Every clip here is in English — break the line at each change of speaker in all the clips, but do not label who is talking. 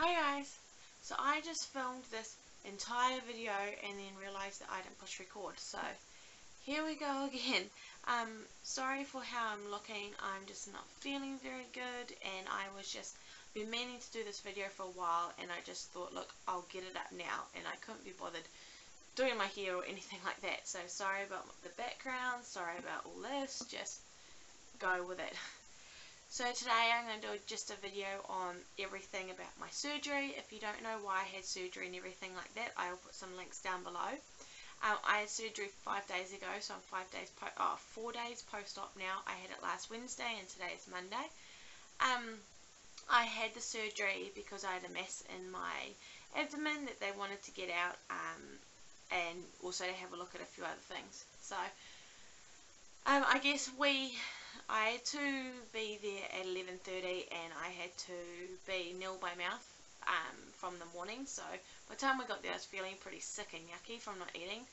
Hi guys! So I just filmed this entire video and then realised that I didn't push record, so here we go again. Sorry for how I'm looking. I'm just not feeling very good, and I was just been meaning to do this video for a while, and I just thought, look, I'll get it up now, and I couldn't be bothered doing my hair or anything like that. So sorry about the background, sorry about all this, just go with it. So today I'm going to do just a video on everything about my surgery. If you don't know why I had surgery and everything like that, I'll put some links down below. I had surgery 5 days ago, so I'm 4 days post-op now. I had it last Wednesday and today is Monday. I had the surgery because I had a mass in my abdomen that they wanted to get out, and also to have a look at a few other things. So I guess I had to be there at 11:30 and I had to be nil by mouth from the morning, so by the time we got there I was feeling pretty sick and yucky from not eating.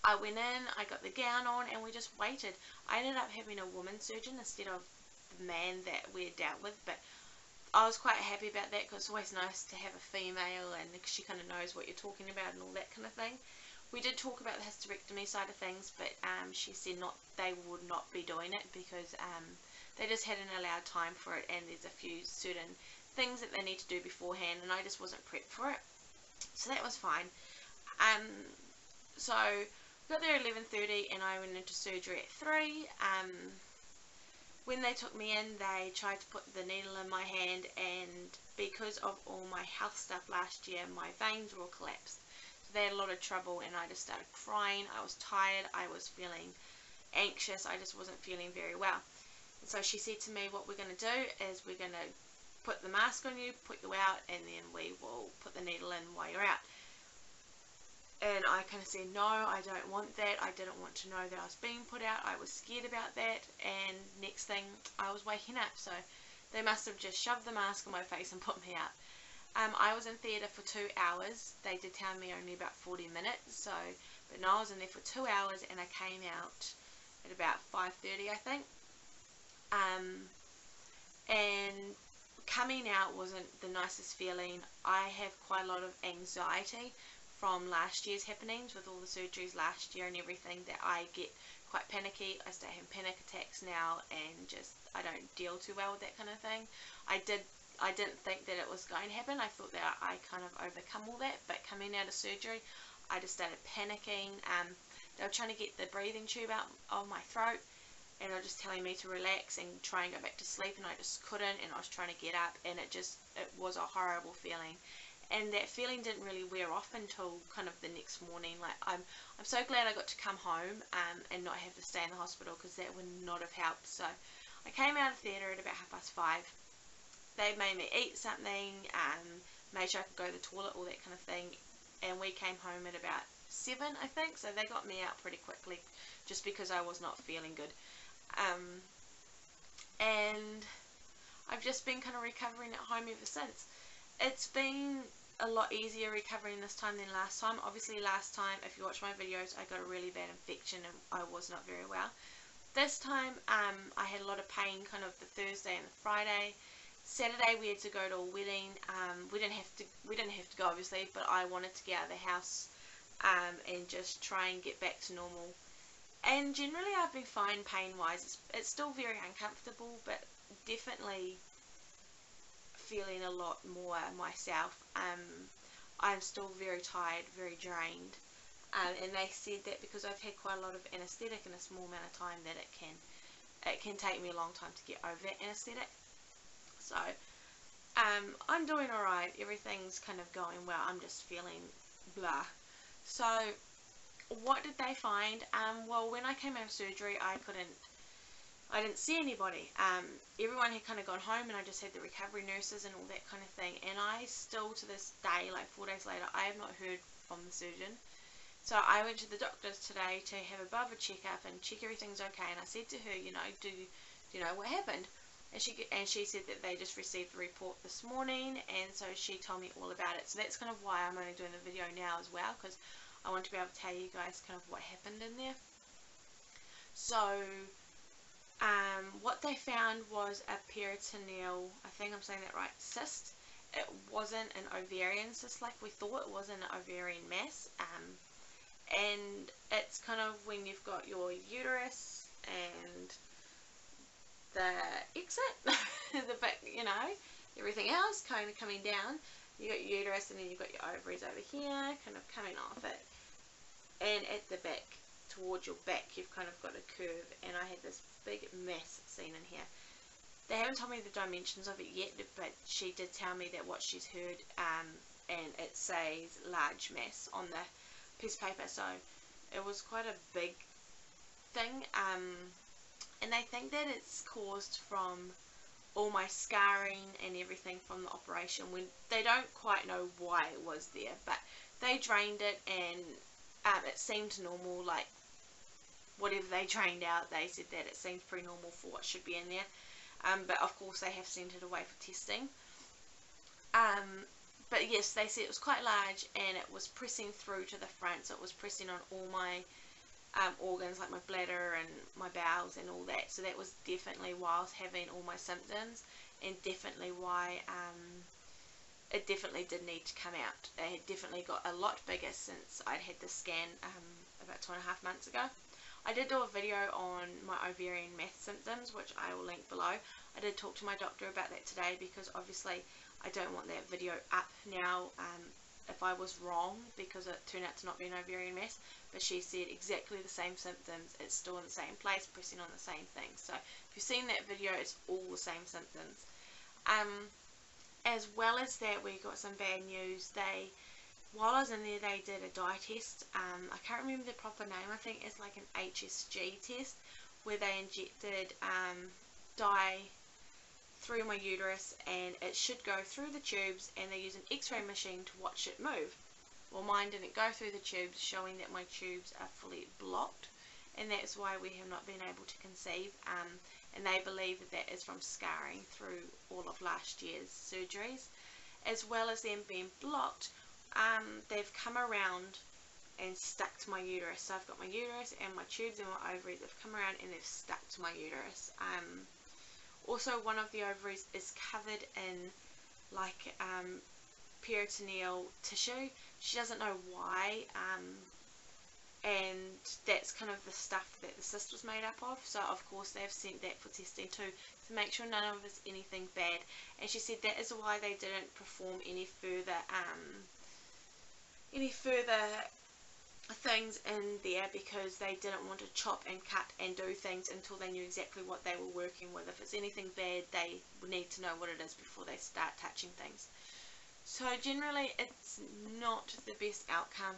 I went in, I got the gown on, and we just waited. I ended up having a woman surgeon instead of the man that we had dealt with, but I was quite happy about that because it's always nice to have a female and she kind of knows what you're talking about and all that kind of thing. We did talk about the hysterectomy side of things, but she said they would not be doing it because they just hadn't allowed time for it, and there's a few certain things that they need to do beforehand, and I just wasn't prepped for it. So that was fine. So got there at 11:30 and I went into surgery at 3. When they took me in, they tried to put the needle in my hand, and because of all my health stuff last year, my veins were all collapsed. They had a lot of trouble, and I just started crying. I was tired, I was feeling anxious, I just wasn't feeling very well. And so she said to me, what we're going to do is we're going to put the mask on you, put you out, and then we will put the needle in while you're out. And I kind of said, no, I don't want that. I didn't want to know that I was being put out. I was scared about that, and next thing I was waking up. So they must have just shoved the mask on my face and put me out. I was in theatre for 2 hours. They did tell me only about 40 minutes, but no, I was in there for 2 hours, and I came out at about 5:30, I think. And coming out wasn't the nicest feeling. I have quite a lot of anxiety from last year's happenings with all the surgeries last year and everything, that I get quite panicky. I start having panic attacks now, and just I don't deal too well with that kind of thing. I didn't think that it was going to happen. I thought that I kind of overcome all that, but coming out of surgery, I just started panicking. They were trying to get the breathing tube out of my throat, and they were just telling me to relax and try and go back to sleep, and I just couldn't, and I was trying to get up, and it was a horrible feeling. And that feeling didn't really wear off until kind of the next morning. Like I'm so glad I got to come home and not have to stay in the hospital, because that would not have helped. So I came out of theatre at about 5:30. They made me eat something, made sure I could go to the toilet, all that kind of thing, and we came home at about 7, I think, so they got me out pretty quickly, just because I was not feeling good. And I've just been kind of recovering at home ever since. It's been a lot easier recovering this time than last time. Obviously last time, if you watch my videos, I got a really bad infection and I was not very well. This time, I had a lot of pain kind of the Thursday and the Friday. Saturday we had to go to a wedding. We didn't have to go, obviously, but I wanted to get out of the house and just try and get back to normal. And generally I've been fine pain wise. It's still very uncomfortable, but definitely feeling a lot more myself. I'm still very tired, very drained, and they said that because I've had quite a lot of anaesthetic in a small amount of time, that it can take me a long time to get over that anaesthetic. So I'm doing alright, everything's kind of going well, I'm just feeling blah. So what did they find? Well, when I came out of surgery, I didn't see anybody. Everyone had kind of gone home, and I just had the recovery nurses and all that kind of thing, and I still to this day, like 4 days later, I have not heard from the surgeon. So I went to the doctors today to have a bit of a check-up and check everything's okay, and I said to her, you know, do you know what happened? And she said that they just received the report this morning, and so she told me all about it. So that's kind of why I'm only doing the video now as well, because I want to be able to tell you guys kind of what happened in there. So What they found was a peritoneal, I think I'm saying that right, cyst. It wasn't an ovarian cyst like we thought. It wasn't an ovarian mass. And it's kind of when you've got your uterus and the exit, the back, you know, everything else kind of coming down. You got your uterus, and then you've got your ovaries over here, kind of coming off it. And at the back, towards your back, you've kind of got a curve. And I had this big mass seen in here. They haven't told me the dimensions of it yet, but she did tell me that what she's heard, and it says large mass on the piece of paper. So it was quite a big thing. And they think that it's caused from all my scarring and everything from the operation, when they don't quite know why it was there, but they drained it, and it seemed normal. Like whatever they drained out, they said that it seemed pretty normal for what should be in there. But of course they have sent it away for testing. But yes, they said it was quite large, and it was pressing through to the front, so it was pressing on all my organs, like my bladder and my bowels and all that. So that was definitely why I was having all my symptoms, and definitely why it definitely did need to come out. It had definitely got a lot bigger since I'd had the scan about 2.5 months ago. I did do a video on my ovarian mass symptoms, which I will link below. I did talk to my doctor about that today, because obviously I don't want that video up now if I was wrong, because it turned out to not be an ovarian mass. But she said exactly the same symptoms, it's still in the same place, pressing on the same thing. So if you've seen that video, it's all the same symptoms. As well as that, we got some bad news. While I was in there, they did a dye test. I can't remember the proper name. I think it's like an HSG test, where they injected dye through my uterus, and it should go through the tubes, and they use an x-ray machine to watch it move. Well, mine didn't go through the tubes, showing that my tubes are fully blocked, and that's why we have not been able to conceive. And they believe that is from scarring through all of last year's surgeries, as well as them being blocked. They've come around and stuck to my uterus. So I've got my uterus and my tubes and my ovaries. They've come around and they've stuck to my uterus. Also, one of the ovaries is covered in like peritoneal tissue. She doesn't know why, and that's kind of the stuff that the cyst was made up of. So of course they've sent that for testing too, to make sure none of it's anything bad. And she said that is why they didn't perform any further things in there, because they didn't want to chop and cut and do things until they knew exactly what they were working with. If it's anything bad, they need to know what it is before they start touching things. So generally it's not the best outcome,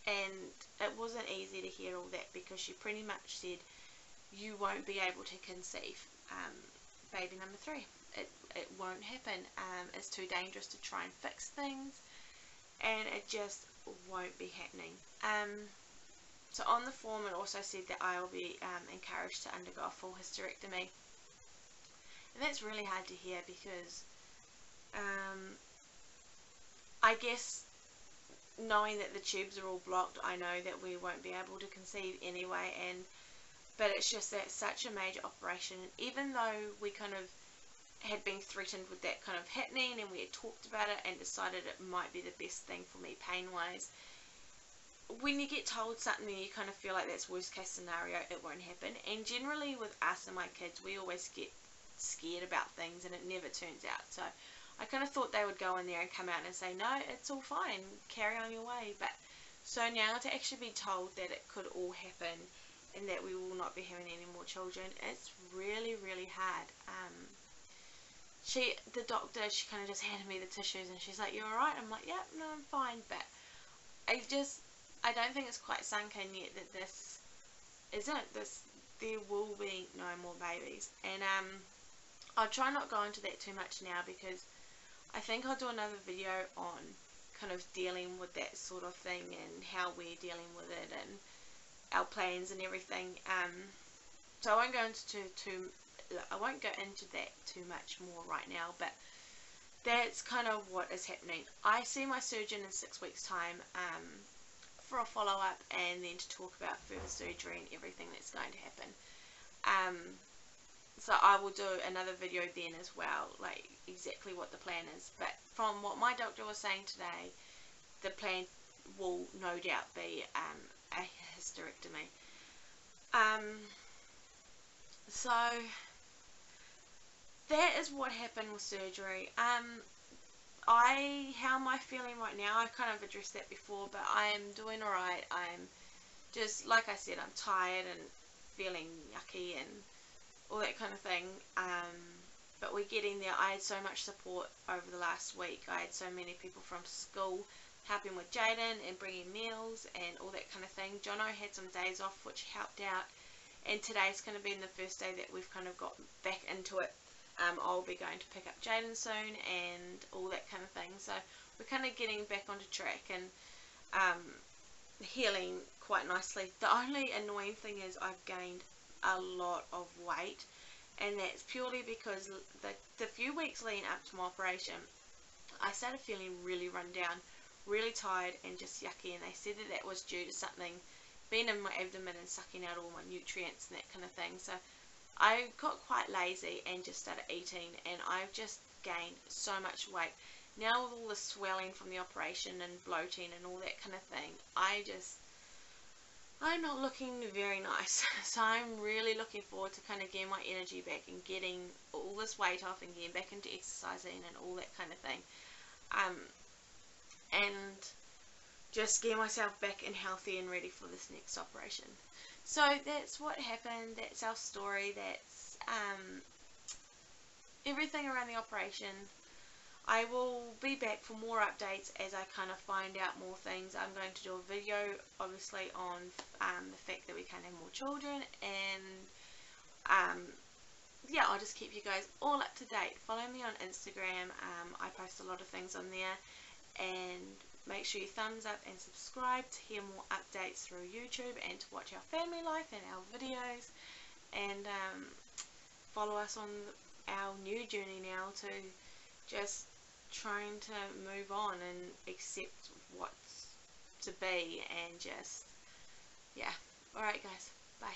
and it wasn't easy to hear all that, because she pretty much said you won't be able to conceive baby number 3. It won't happen. It's too dangerous to try and fix things, and it just won't be happening. So on the form it also said that I will be encouraged to undergo a full hysterectomy, and that's really hard to hear, because I guess knowing that the tubes are all blocked, I know that we won't be able to conceive anyway, but it's just that such a major operation. And even though we kind of had been threatened with that kind of happening, and we had talked about it and decided it might be the best thing for me pain wise, when you get told something, you kind of feel like that's worst case scenario, it won't happen. And generally with us and my kids, we always get scared about things, and it never turns out. So I kind of thought they would go in there and come out and say, no, it's all fine, carry on your way. But so now to actually be told that it could all happen, and that we will not be having any more children, it's really, really hard. The doctor, she kind of just handed me the tissues, and she's like, you alright? I'm like, yeah, no, I'm fine. But I don't think it's quite sunk in yet that this isn't, there will be no more babies. And I'll try not go into that too much now, because I think I'll do another video on kind of dealing with that sort of thing, and how we're dealing with it, and our plans and everything. So I won't go into that too much more right now, but that's kind of what is happening. I see my surgeon in 6 weeks time for a follow-up, and then to talk about further surgery and everything that's going to happen. So I will do another video then as well, like exactly what the plan is. But from what my doctor was saying today, the plan will no doubt be a hysterectomy. So that is what happened with surgery. How am I feeling right now? I kind of addressed that before, but I am doing alright. I'm just, like I said, I'm tired and feeling yucky and all that kind of thing. But we're getting there. I had so much support over the last week. I had so many people from school helping with Jaden and bringing meals and all that kind of thing. Jono had some days off, which helped out. And today's going to be the first day that we've kind of got back into it. I'll be going to pick up Jaden soon and all that kind of thing. So we're kind of getting back onto track and healing quite nicely. The only annoying thing is I've gained a lot of weight, and that's purely because the few weeks leading up to my operation, I started feeling really run down, really tired and just yucky, and they said that that was due to something being in my abdomen and sucking out all my nutrients and that kind of thing. So I got quite lazy and just started eating, and I've just gained so much weight. Now with all the swelling from the operation and bloating and all that kind of thing, I'm not looking very nice. So I'm really looking forward to kind of getting my energy back and getting all this weight off and getting back into exercising and all that kind of thing. And just get myself back and healthy and ready for this next operation. So that's what happened. That's our story. That's everything around the operation. I will be back for more updates as I kind of find out more things. I'm going to do a video obviously on the fact that we can't have more children, and yeah, I'll just keep you guys all up to date. Follow me on Instagram. I post a lot of things on there, and make sure you thumbs up and subscribe to hear more updates through YouTube and to watch our family life and our videos, and follow us on our new journey now to just trying to move on and accept what's to be, and just, yeah. Alright guys, bye.